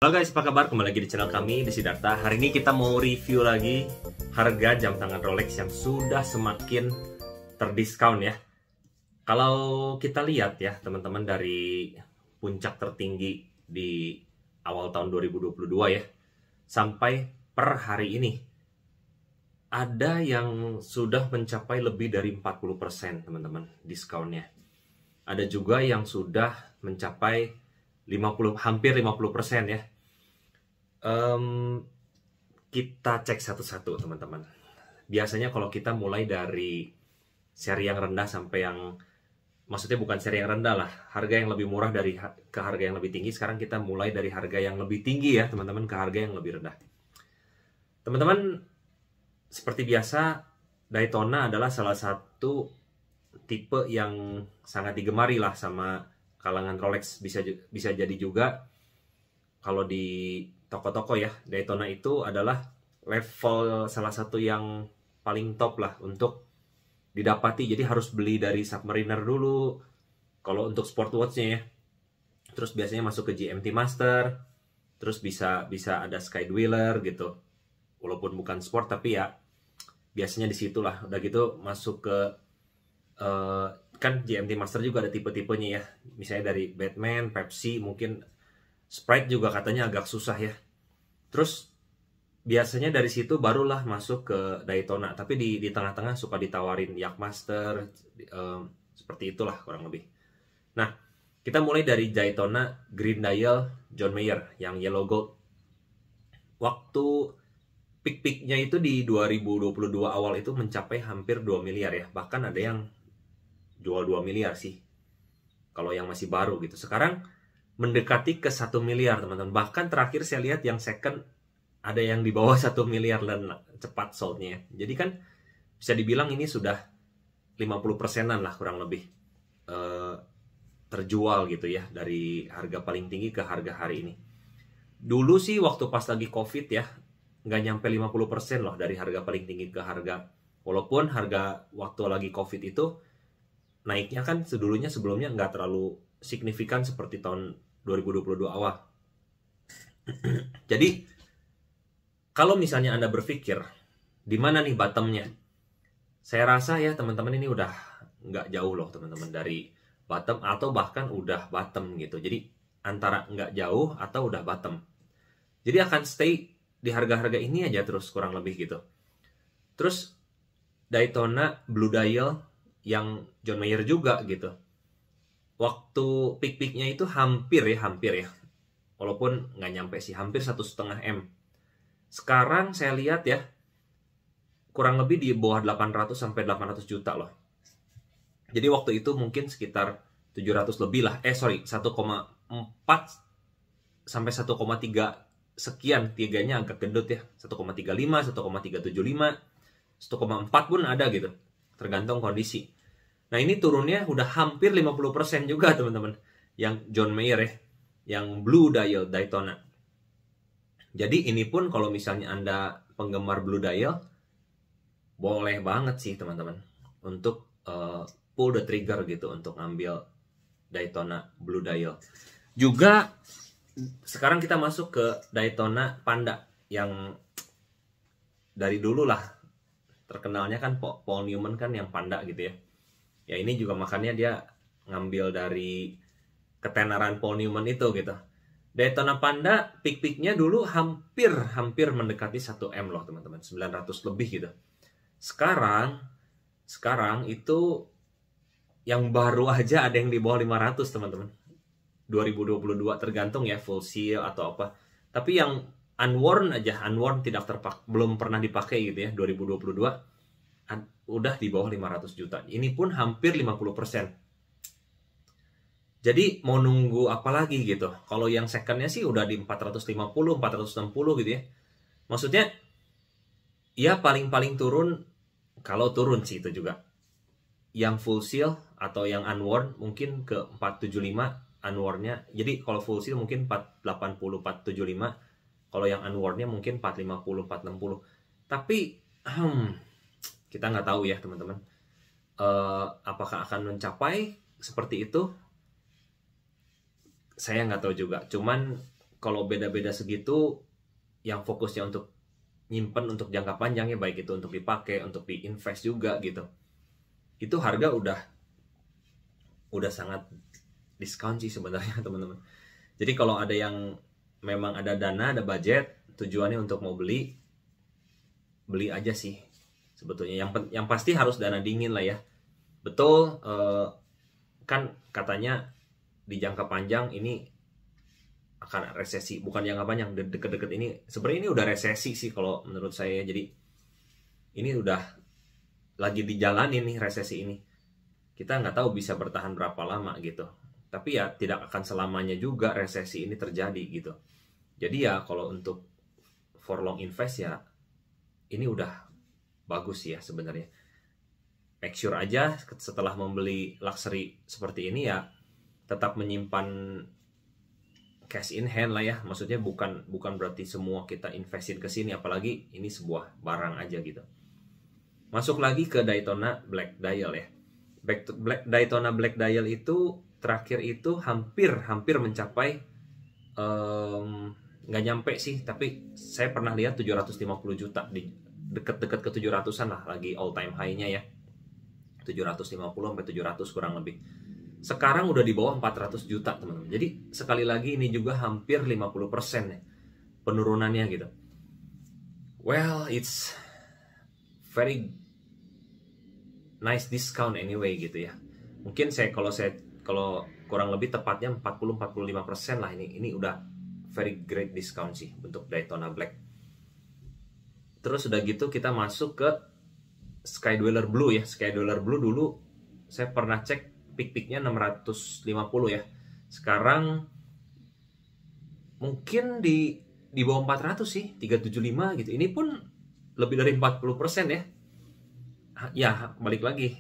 Halo guys, apa kabar? Kembali lagi di channel kami, di Siddhartha. Hari ini kita mau review lagi harga jam tangan Rolex yang sudah semakin terdiskon ya. Kalau kita lihat ya teman-teman, dari puncak tertinggi di awal tahun 2022 ya, sampai per hari ini, ada yang sudah mencapai lebih dari 40% teman-teman diskonnya. Ada juga yang sudah mencapai 50, hampir 50% ya. Kita cek satu-satu teman-teman. Biasanya kalau kita mulai dari seri yang rendah sampai yang, maksudnya bukan seri yang rendah lah, harga yang lebih murah dari ke harga yang lebih tinggi. Sekarang kita mulai dari harga yang lebih tinggi ya teman-teman, ke harga yang lebih rendah. Teman-teman, seperti biasa, Daytona adalah salah satu tipe yang sangat digemari lah sama kalangan Rolex. Bisa jadi juga kalau di toko-toko ya, Daytona itu adalah level salah satu yang paling top lah untuk didapati. Jadi harus beli dari Submariner dulu kalau untuk sport watch-nya ya. Terus biasanya masuk ke GMT Master, terus bisa ada Sky Dweller gitu. Walaupun bukan sport tapi ya biasanya di situ lah. Udah gitu masuk ke kan GMT Master juga ada tipe-tipenya ya. Misalnya dari Batman, Pepsi, mungkin Sprite juga katanya agak susah ya. Terus biasanya dari situ barulah masuk ke Daytona. Tapi di tengah-tengah suka ditawarin Yachtmaster, seperti itulah kurang lebih. Nah, kita mulai dari Daytona Green Dial John Mayer yang yellow gold. Waktu peak-peaknya itu di 2022 awal itu mencapai hampir 2 miliar ya. Bahkan ada yang jual 2 miliar sih kalau yang masih baru gitu. Sekarang mendekati ke 1 miliar teman-teman. Bahkan terakhir saya lihat yang second ada yang di bawah 1 miliar dan cepat soldnya. Jadi kan bisa dibilang ini sudah 50%-an lah kurang lebih terjual gitu ya, dari harga paling tinggi ke harga hari ini. Dulu sih waktu pas lagi COVID ya, nggak nyampe 50% loh dari harga paling tinggi ke harga. Walaupun harga waktu lagi COVID itu naiknya kan sebelumnya nggak terlalu signifikan seperti tahun 2022 awal. Jadi kalau misalnya Anda berpikir di mana nih bottomnya, saya rasa ya teman-teman ini udah nggak jauh loh teman-teman dari bottom, atau bahkan udah bottom gitu. Jadi antara nggak jauh atau udah bottom. Jadi akan stay di harga-harga ini aja terus kurang lebih gitu. Terus Daytona Blue Dial yang John Mayer juga gitu. Waktu peak-peaknya itu hampir ya, walaupun nggak nyampe sih, hampir 1,5 M. Sekarang saya lihat ya, kurang lebih di bawah 800 sampai 800 juta loh. Jadi waktu itu mungkin sekitar 700 lebih lah, 1,4 sampai 1,3 sekian, tiganya agak gendut ya, 1,35, 1,375, 1,4 pun ada gitu, tergantung kondisi. Nah ini turunnya udah hampir 50% juga teman-teman, yang John Mayer ya, yang Blue Dial Daytona. Jadi ini pun kalau misalnya Anda penggemar Blue Dial, boleh banget sih teman-teman untuk pull the trigger gitu untuk ngambil Daytona Blue Dial. Juga sekarang kita masuk ke Daytona Panda yang dari dulu lah terkenalnya kan, Paul Newman kan yang Panda gitu ya. Ya ini juga makanya dia ngambil dari ketenaran Paul Newman itu gitu. Daytona Panda peak-peaknya dulu hampir mendekati 1 M loh teman-teman, 900 lebih gitu. Sekarang itu yang baru aja ada yang di bawah 500 teman-teman. 2022 tergantung ya full seal atau apa. Tapi yang unworn tidak belum pernah dipakai gitu ya, 2022 udah di bawah 500 juta. Ini pun hampir 50%. Jadi mau nunggu apa lagi gitu. Kalau yang secondnya sih udah di 450, 460 gitu ya. Maksudnya ya paling turun, kalau turun sih itu juga, yang full seal atau yang unworn mungkin ke 475 unworn-nya. Jadi kalau full seal mungkin 480, 475. Kalau yang unworn-nya mungkin 450, 460. Tapi kita nggak tahu ya teman-teman, apakah akan mencapai seperti itu, saya nggak tahu juga. Cuman kalau beda-beda segitu, yang fokusnya untuk nyimpen untuk jangka panjang ya, baik itu untuk dipakai, untuk diinvest juga gitu, itu harga udah sangat diskon sih sebenarnya teman-teman. Jadi kalau ada yang memang ada dana, ada budget, tujuannya untuk mau beli aja sih sebetulnya. Yang pasti harus dana dingin lah ya. Betul, kan katanya di jangka panjang ini akan resesi, bukan jangka panjang, deket-deket ini sebenarnya ini udah resesi sih kalau menurut saya. Jadi ini udah lagi dijalanin nih resesi ini. Kita nggak tahu bisa bertahan berapa lama gitu, tapi ya tidak akan selamanya juga resesi ini terjadi gitu. Jadi ya kalau untuk for long invest ya ini udah bagus ya sebenarnya. Make sure aja setelah membeli luxury seperti ini ya tetap menyimpan cash in hand lah ya. Maksudnya bukan berarti semua kita investin ke sini, apalagi ini sebuah barang aja gitu. Masuk lagi ke Daytona Black Dial ya. Daytona Black Dial itu terakhir itu hampir mencapai nggak nyampe sih, tapi saya pernah lihat 750 juta, di deket-deket ke 700-an lah, lagi all time high-nya ya. 750 sampai 700 kurang lebih. Sekarang udah di bawah 400 juta teman-teman. Jadi sekali lagi ini juga hampir 50% ya penurunannya gitu. Well, it's very nice discount anyway gitu ya. Mungkin kalau kurang lebih tepatnya 40-45% lah ini udah very great discount sih untuk Daytona Black. Terus udah gitu kita masuk ke Skydweller Blue ya. Skydweller Blue dulu saya pernah cek peak-peaknya 650 ya. Sekarang mungkin di bawah 400 sih, 375 gitu. Ini pun lebih dari 40% ya. Ya, balik lagi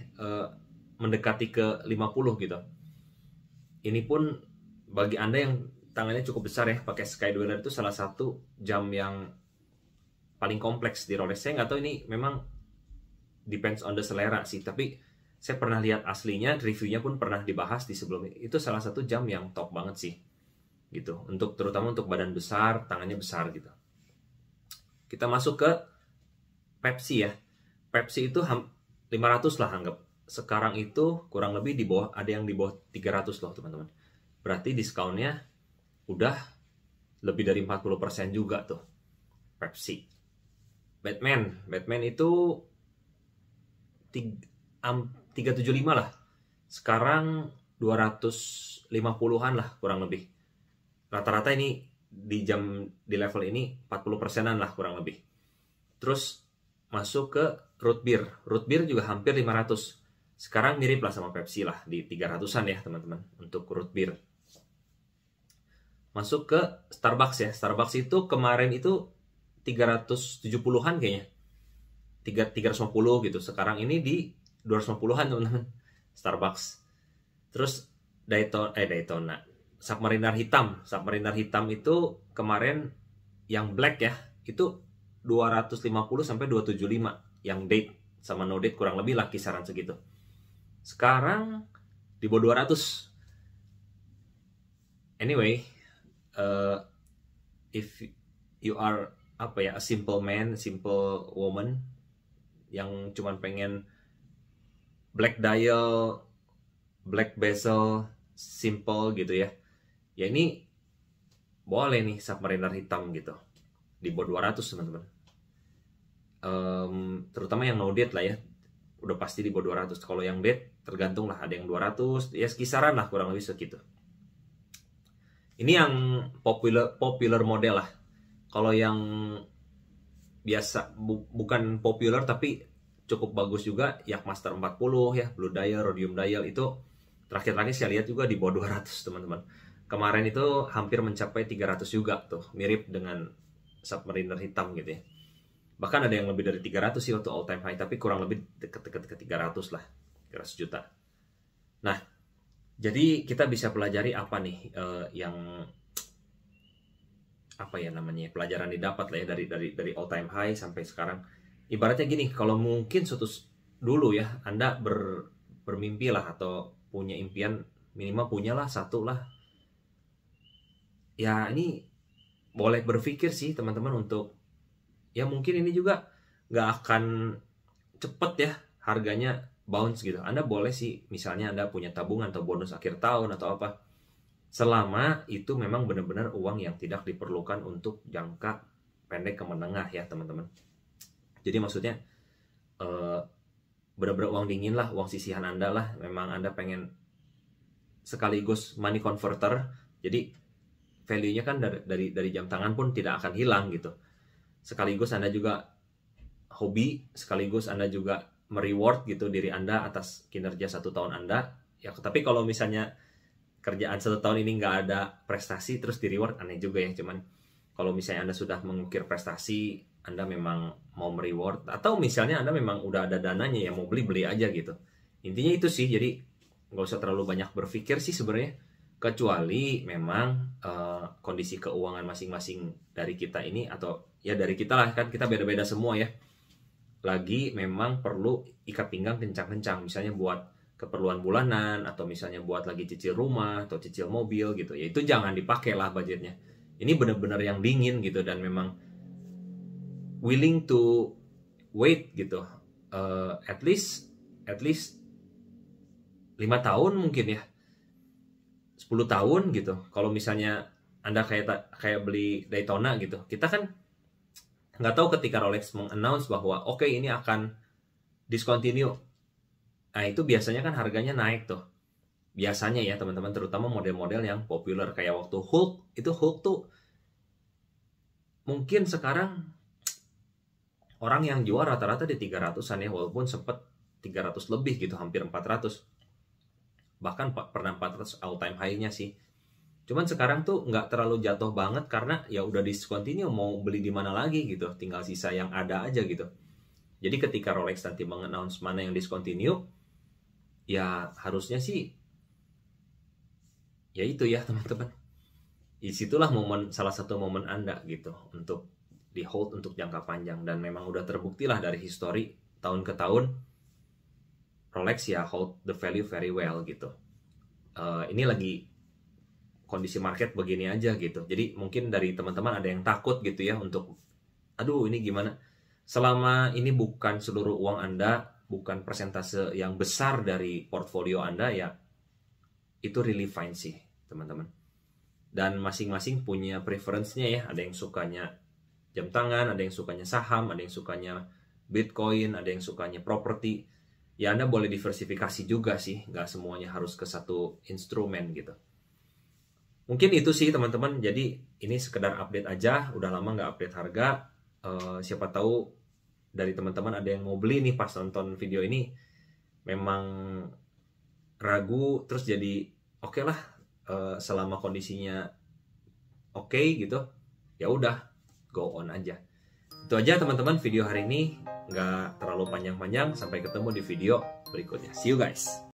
mendekati ke 50 gitu. Ini pun bagi Anda yang tangannya cukup besar ya, pakai Skydweller itu salah satu jam yang paling kompleks di Rolex. Saya nggak tahu ini memang depends on the selera sih, tapi saya pernah lihat aslinya, reviewnya pun pernah dibahas di sebelumnya. Itu salah satu jam yang top banget sih, gitu. Terutama untuk badan besar, tangannya besar gitu. Kita masuk ke Pepsi ya. Pepsi itu 500 lah anggap. Sekarang itu kurang lebih di bawah, ada yang di bawah 300 loh teman-teman. Berarti diskonnya udah lebih dari 40% juga tuh. Pepsi. Batman itu 375 lah. Sekarang 250-an lah kurang lebih. Rata-rata ini di level ini 40%-an lah kurang lebih. Terus masuk ke root beer. Root beer juga hampir 500. Sekarang mirip lah sama Pepsi lah, di 300-an ya teman-teman untuk root beer. Masuk ke Starbucks ya. Starbucks itu kemarin itu 370-an kayaknya. 350 gitu. Sekarang ini di 250-an teman-teman. Starbucks. Terus Daytona Submariner hitam itu kemarin yang black ya, itu 250 sampai 275. Yang date sama no date kurang lebih lah kisaran segitu. Sekarang di bawah 200. Anyway, if you are a simple man, simple woman yang cuman pengen black dial, black bezel, simple gitu ya. Ya ini boleh nih Submariner hitam gitu. Di bawah 200 teman-teman. Terutama yang no date lah ya. Udah pasti di bawah 200. Kalau yang date tergantung lah, ada yang 200, ya kisaran lah kurang lebih segitu. Ini yang popular model lah. Kalau yang biasa bukan popular tapi cukup bagus juga, Yachtmaster 40 ya, Blue Dial, Rhodium Dial itu terakhir saya lihat juga di bawah 200 teman-teman. Kemarin itu hampir mencapai 300 juga tuh, mirip dengan Submariner hitam gitu ya. Bahkan ada yang lebih dari 300 sih waktu all time high, tapi kurang lebih deket-deket ke 300 lah, 300 juta. Nah, jadi kita bisa pelajari apa nih yang apa ya namanya, pelajaran didapat lah ya dari all time high sampai sekarang. Ibaratnya gini, kalau mungkin dulu ya Anda bermimpi lah atau punya impian, minimal punyalah satu lah. Ya ini boleh berpikir sih teman-teman untuk, ya mungkin ini juga nggak akan cepet ya harganya bounce gitu. Anda boleh sih misalnya Anda punya tabungan atau bonus akhir tahun atau apa, selama itu memang benar-benar uang yang tidak diperlukan untuk jangka pendek ke menengah ya teman-teman. Jadi maksudnya benar-benar uang dingin lah, uang sisihan Anda lah, memang Anda pengen sekaligus money converter, jadi value-nya kan dari jam tangan pun tidak akan hilang gitu. Sekaligus Anda juga hobi, sekaligus Anda juga mereward gitu diri Anda atas kinerja 1 tahun Anda ya. Tapi kalau misalnya kerjaan 1 tahun ini nggak ada prestasi terus di reward, aneh juga ya. Cuman kalau misalnya Anda sudah mengukir prestasi, Anda memang mau mereward, atau misalnya Anda memang udah ada dananya ya mau beli aja gitu. Intinya itu sih, jadi nggak usah terlalu banyak berpikir sih sebenarnya, kecuali memang kondisi keuangan masing-masing dari kita ini, atau ya dari kita lah, kan kita beda-beda semua ya, lagi memang perlu ikat pinggang kencang-kencang, misalnya buat keperluan bulanan, atau misalnya buat lagi cicil rumah atau cicil mobil gitu ya, itu jangan dipakai lah budgetnya. Ini benar-benar yang dingin gitu, dan memang willing to wait gitu, at least 5 tahun mungkin ya, 10 tahun gitu. Kalau misalnya Anda kayak beli Daytona gitu, kita kan nggak tahu ketika Rolex mengannounce bahwa oke, ini akan discontinue. Nah itu biasanya kan harganya naik tuh. Biasanya ya teman-teman, terutama model-model yang populer kayak waktu Hulk, itu Hulk tuh mungkin sekarang orang yang jual rata-rata di 300-an ya, walaupun sempet 300 lebih gitu, hampir 400. Bahkan pernah 400 all time high-nya sih. Cuman sekarang tuh nggak terlalu jatuh banget karena ya udah discontinue, mau beli di mana lagi gitu, tinggal sisa yang ada aja gitu. Jadi ketika Rolex nanti mengannounce mana yang discontinue, ya harusnya sih ya itu ya teman-teman. Disitulah salah satu momen Anda gitu untuk di hold untuk jangka panjang, dan memang udah terbukti lah dari histori tahun ke tahun Rolex ya hold the value very well gitu. Ini lagi kondisi market begini aja gitu, jadi mungkin dari teman-teman ada yang takut gitu ya untuk aduh ini gimana. Selama ini bukan seluruh uang Anda, bukan persentase yang besar dari portfolio Anda, ya itu really fine sih teman-teman. Dan masing-masing punya preference-nya ya, ada yang sukanya jam tangan, ada yang sukanya saham, ada yang sukanya Bitcoin, ada yang sukanya properti. Ya Anda boleh diversifikasi juga sih, nggak semuanya harus ke satu instrumen gitu. Mungkin itu sih teman-teman, jadi ini sekedar update aja, udah lama nggak update harga. Siapa tahu dari teman-teman ada yang mau beli nih pas nonton video ini, memang ragu, terus jadi oke lah, selama kondisinya oke gitu, ya udah go on aja. Itu aja teman-teman video hari ini, nggak terlalu panjang-panjang. Sampai ketemu di video berikutnya. See you guys.